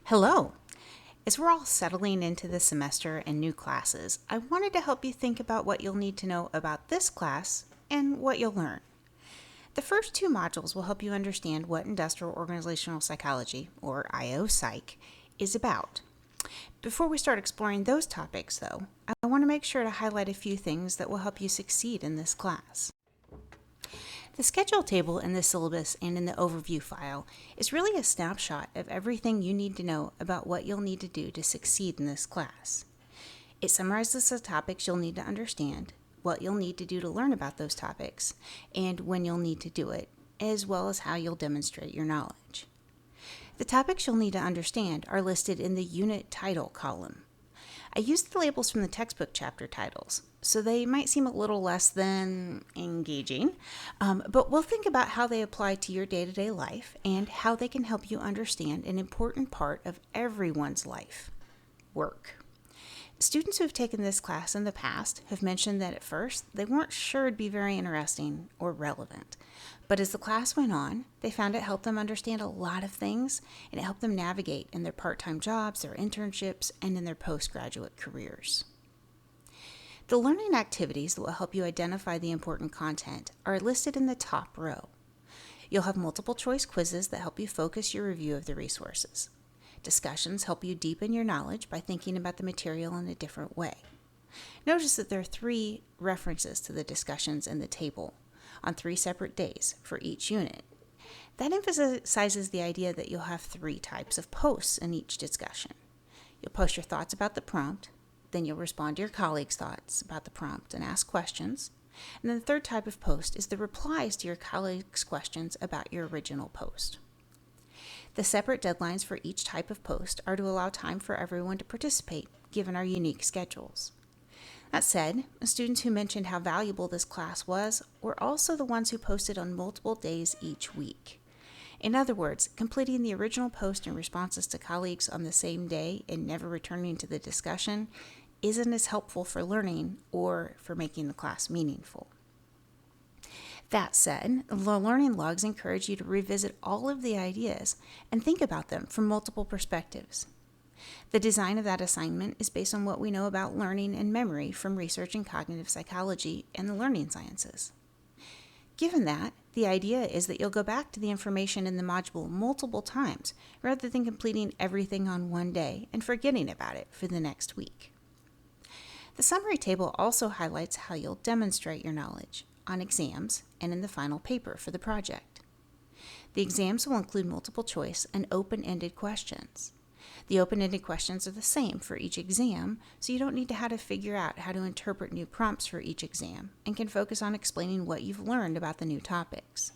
Hello! As we're all settling into the semester and new classes, I wanted to help you think about what you'll need to know about this class and what you'll learn. The first two modules will help you understand what industrial organizational psychology, or IO Psych, is about. Before we start exploring those topics, though, I want to make sure to highlight a few things that will help you succeed in this class. The schedule table in the syllabus and in the overview file is really a snapshot of everything you need to know about what you'll need to do to succeed in this class. It summarizes the topics you'll need to understand, what you'll need to do to learn about those topics, and when you'll need to do it, as well as how you'll demonstrate your knowledge. The topics you'll need to understand are listed in the unit title column. I used the labels from the textbook chapter titles, so they might seem a little less than engaging, but we'll think about how they apply to your day-to-day life and how they can help you understand an important part of everyone's life: work. Students who have taken this class in the past have mentioned that at first they weren't sure it'd be very interesting or relevant, but as the class went on, they found it helped them understand a lot of things, and it helped them navigate in their part-time jobs, their internships, and in their postgraduate careers. The learning activities that will help you identify the important content are listed in the top row. You'll have multiple choice quizzes that help you focus your review of the resources. Discussions help you deepen your knowledge by thinking about the material in a different way. Notice that there are 3 references to the discussions in the table on 3 separate days for each unit. That emphasizes the idea that you'll have 3 types of posts in each discussion. You'll post your thoughts about the prompt, then you'll respond to your colleagues' thoughts about the prompt and ask questions. And then the 3rd type of post is the replies to your colleagues' questions about your original post. The separate deadlines for each type of post are to allow time for everyone to participate, given our unique schedules. That said, the students who mentioned how valuable this class was were also the ones who posted on multiple days each week. In other words, completing the original post in responses to colleagues on the same day and never returning to the discussion isn't as helpful for learning or for making the class meaningful. That said, the learning logs encourage you to revisit all of the ideas and think about them from multiple perspectives. The design of that assignment is based on what we know about learning and memory from research in cognitive psychology and the learning sciences. Given that, the idea is that you'll go back to the information in the module multiple times rather than completing everything on one day and forgetting about it for the next week. The summary table also highlights how you'll demonstrate your knowledge on exams and in the final paper for the project. The exams will include multiple choice and open-ended questions. The open-ended questions are the same for each exam, so you don't need to have to figure out how to interpret new prompts for each exam and can focus on explaining what you've learned about the new topics.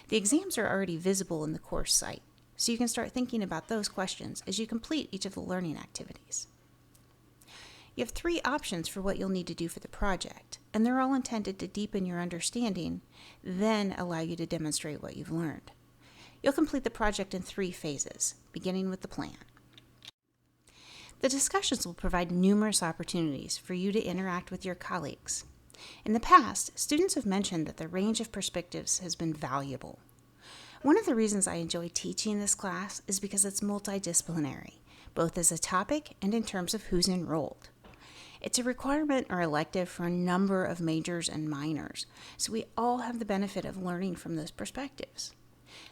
The exams are already visible in the course site, so you can start thinking about those questions as you complete each of the learning activities. You have 3 options for what you'll need to do for the project, and they're all intended to deepen your understanding, then allow you to demonstrate what you've learned. You'll complete the project in 3 phases, beginning with the plan. The discussions will provide numerous opportunities for you to interact with your colleagues. In the past, students have mentioned that the range of perspectives has been valuable. One of the reasons I enjoy teaching this class is because it's multidisciplinary, both as a topic and in terms of who's enrolled. It's a requirement or elective for a number of majors and minors, so we all have the benefit of learning from those perspectives.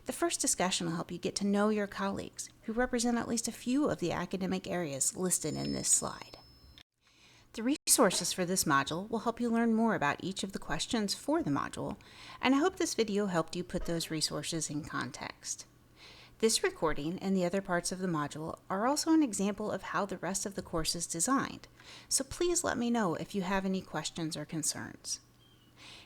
The first discussion will help you get to know your colleagues, who represent at least a few of the academic areas listed in this slide. The resources for this module will help you learn more about each of the questions for the module, and I hope this video helped you put those resources in context. This recording and the other parts of the module are also an example of how the rest of the course is designed, so please let me know if you have any questions or concerns.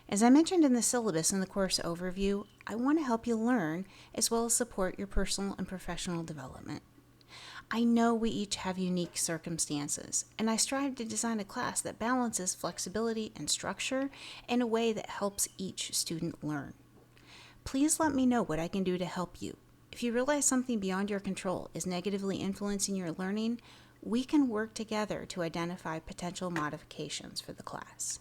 As I mentioned in the syllabus and the course overview, I want to help you learn as well as support your personal and professional development. I know we each have unique circumstances, and I strive to design a class that balances flexibility and structure in a way that helps each student learn. Please let me know what I can do to help you. If you realize something beyond your control is negatively influencing your learning, we can work together to identify potential modifications for the class.